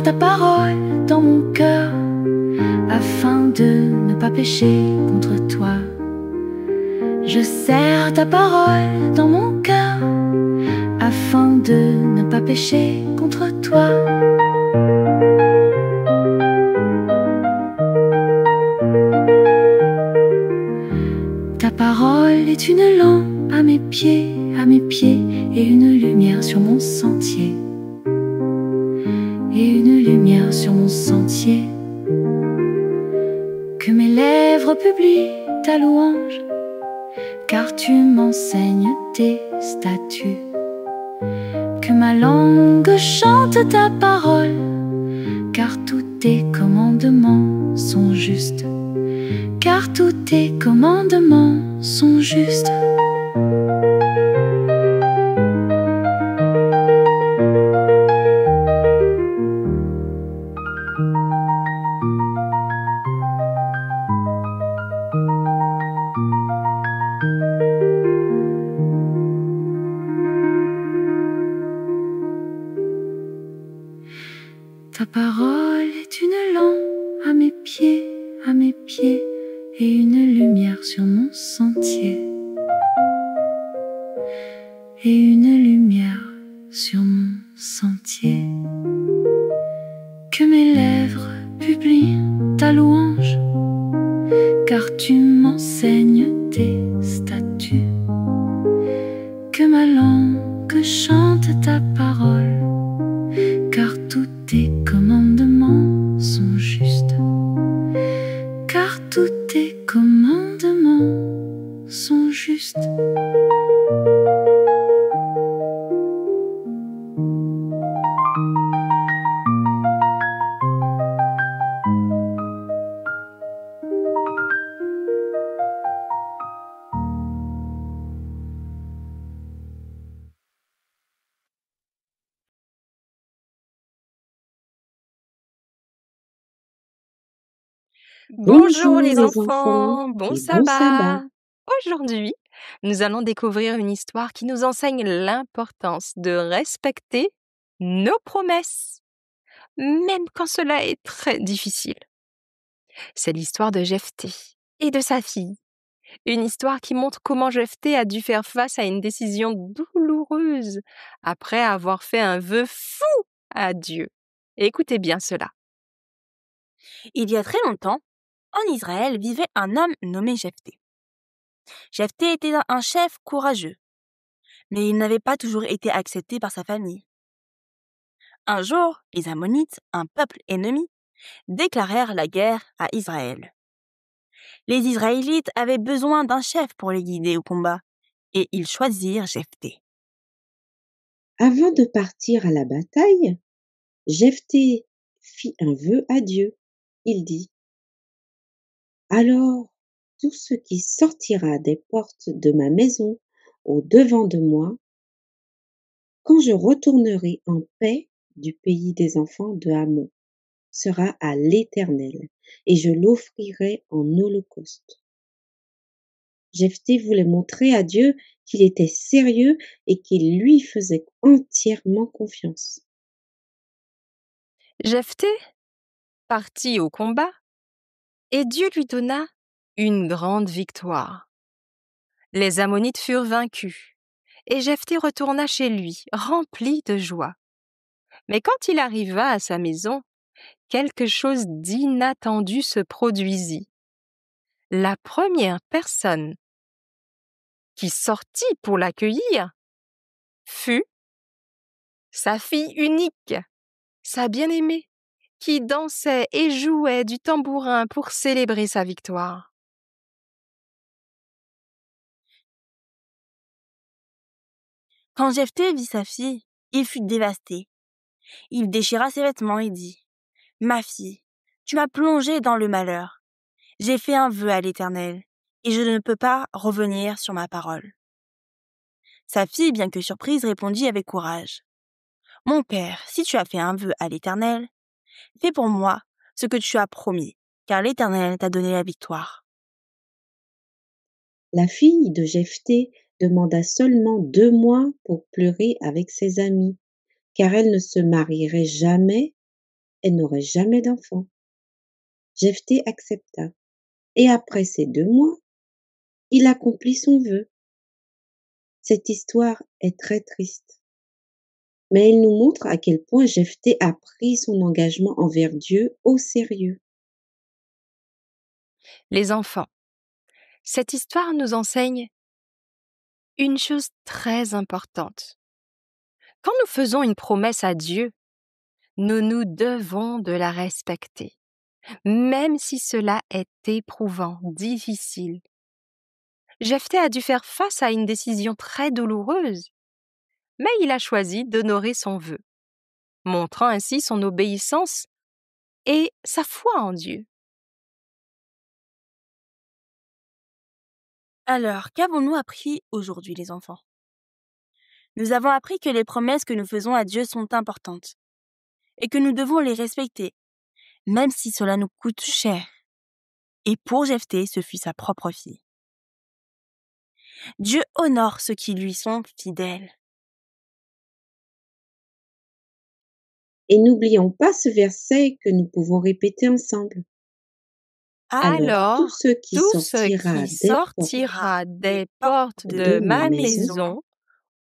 ta parole dans mon cœur, afin de ne pas pécher contre toi. Je serre ta parole dans mon cœur, afin de ne pas pécher contre toi. Ta parole est une lampe à mes pieds, et une lumière sur mon sentier. Et une lumière sur mon sentier. Que mes lèvres publient ta louange, car tu m'enseignes tes statuts. Que ma langue chante ta parole, car tous tes commandements sont justes. Car tous tes commandements sont justes. Ta parole est une lampe à mes pieds, et une lumière sur mon sentier. Et une lumière sur mon sentier. Que mes lèvres publient ta louange, car tu m'enseignes tes statuts. Que ma langue chante ta parole, car tous tes commandements sont justes. Car tous tes commandements sont justes. Bonjour les enfants, et bon bon sabbat. sabbat. Aujourd'hui, nous allons découvrir une histoire qui nous enseigne l'importance de respecter nos promesses, même quand cela est très difficile. C'est l'histoire de Jephté et de sa fille. Une histoire qui montre comment Jephté a dû faire face à une décision douloureuse après avoir fait un vœu fou à Dieu. Écoutez bien cela. Il y a très longtemps, en Israël vivait un homme nommé Jephté. Jephté était un chef courageux, mais il n'avait pas toujours été accepté par sa famille. Un jour, les Ammonites, un peuple ennemi, déclarèrent la guerre à Israël. Les Israélites avaient besoin d'un chef pour les guider au combat, et ils choisirent Jephté. Avant de partir à la bataille, Jephté fit un vœu à Dieu. Il dit: Alors, tout ce qui sortira des portes de ma maison au-devant de moi, quand je retournerai en paix du pays des enfants de Hammon, sera à l'Éternel, et je l'offrirai en holocauste. Jephté voulait montrer à Dieu qu'il était sérieux et qu'il lui faisait entièrement confiance. Jephté partit au combat et Dieu lui donna une grande victoire. Les Ammonites furent vaincus et Jephté retourna chez lui, rempli de joie. Mais quand il arriva à sa maison, quelque chose d'inattendu se produisit. La première personne qui sortit pour l'accueillir fut sa fille unique, sa bien-aimée, qui dansait et jouait du tambourin pour célébrer sa victoire. Quand Jephté vit sa fille, il fut dévasté. Il déchira ses vêtements et dit: « Ma fille, tu m'as plongé dans le malheur. J'ai fait un vœu à l'Éternel, et je ne peux pas revenir sur ma parole. » Sa fille, bien que surprise, répondit avec courage: « Mon père, si tu as fait un vœu à l'Éternel, fais pour moi ce que tu as promis, car l'Éternel t'a donné la victoire. » La fille de Jephté demanda seulement 2 mois pour pleurer avec ses amis, car elle ne se marierait jamais. elle n'aurait jamais d'enfant. Jephthé accepta, et après ces 2 mois, il accomplit son vœu. Cette histoire est très triste, mais elle nous montre à quel point Jephthé a pris son engagement envers Dieu au sérieux. Les enfants, cette histoire nous enseigne une chose très importante. Quand nous faisons une promesse à Dieu, nous nous devons de la respecter, même si cela est éprouvant, difficile. Jephthé a dû faire face à une décision très douloureuse, mais il a choisi d'honorer son vœu, montrant ainsi son obéissance et sa foi en Dieu. Alors, qu'avons-nous appris aujourd'hui, les enfants? Nous avons appris que les promesses que nous faisons à Dieu sont importantes et que nous devons les respecter, même si cela nous coûte cher. Et pour Jephthé, ce fut sa propre fille. Dieu honore ceux qui lui sont fidèles. Et n'oublions pas ce verset que nous pouvons répéter ensemble. Alors, tout ce qui tout ce qui sortira des portes de ma maison,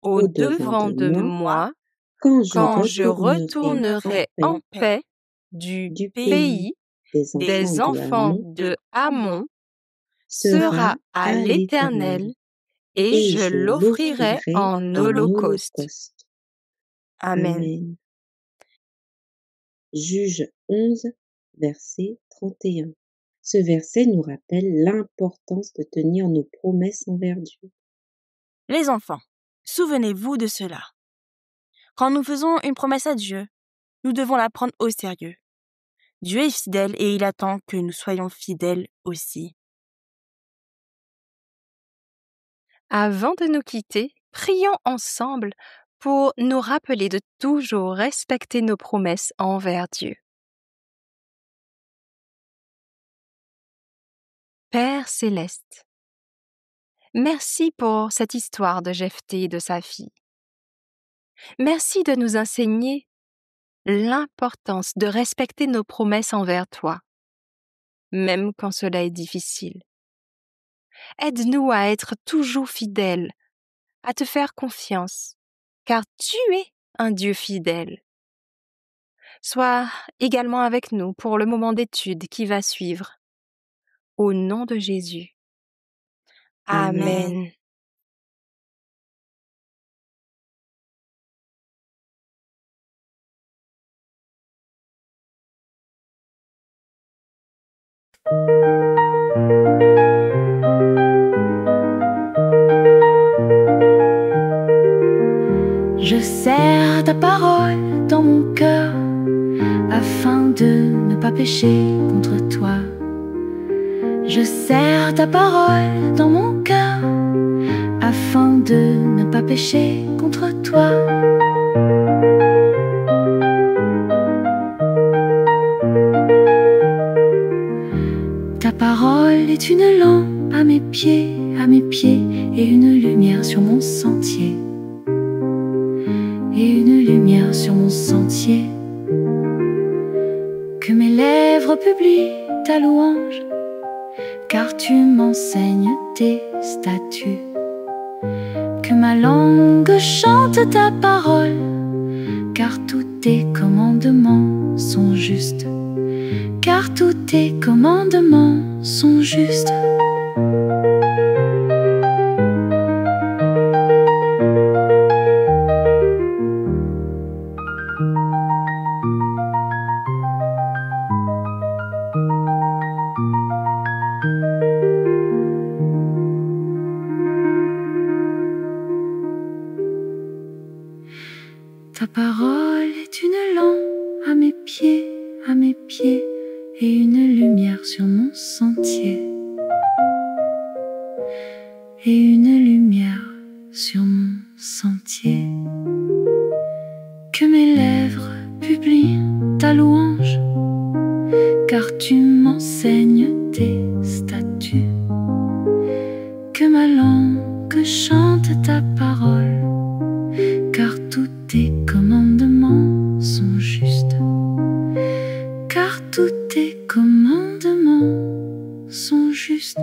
au devant de moi, quand je retournerai en paix du pays des enfants de Ammon, sera à l'Éternel, et je l'offrirai en holocauste. Amen. Amen. Juge 11, verset 31. Ce verset nous rappelle l'importance de tenir nos promesses envers Dieu. Les enfants, souvenez-vous de cela. Quand nous faisons une promesse à Dieu, nous devons la prendre au sérieux. Dieu est fidèle et il attend que nous soyons fidèles aussi. Avant de nous quitter, prions ensemble pour nous rappeler de toujours respecter nos promesses envers Dieu. Père céleste, merci pour cette histoire de Jephthé et de sa fille. Merci de nous enseigner l'importance de respecter nos promesses envers toi, même quand cela est difficile. Aide-nous à être toujours fidèles, à te faire confiance, car tu es un Dieu fidèle. Sois également avec nous pour le moment d'étude qui va suivre. Au nom de Jésus. Amen. Je serre ta parole dans mon cœur afin de ne pas pécher contre toi. Je serre ta parole dans mon cœur afin de ne pas pécher contre toi. Ta parole est une lampe à mes pieds, et une lumière sur mon sentier. Et une lumière sur mon sentier. Que mes lèvres publient ta louange, car tu m'enseignes tes statuts. Que ma langue chante ta parole, car tous tes commandements sont justes. Car tous tes commandements sont justes. Ta parole est une lampe à mes pieds, et une lumière sur mon sentier. Et une lumière sur mon sentier. Que mes lèvres publient ta louange, car tu m'enseignes tes statuts. Que ma langue chante ta parole, car tous tes commandements sont justes. tous tes commandements sont justes.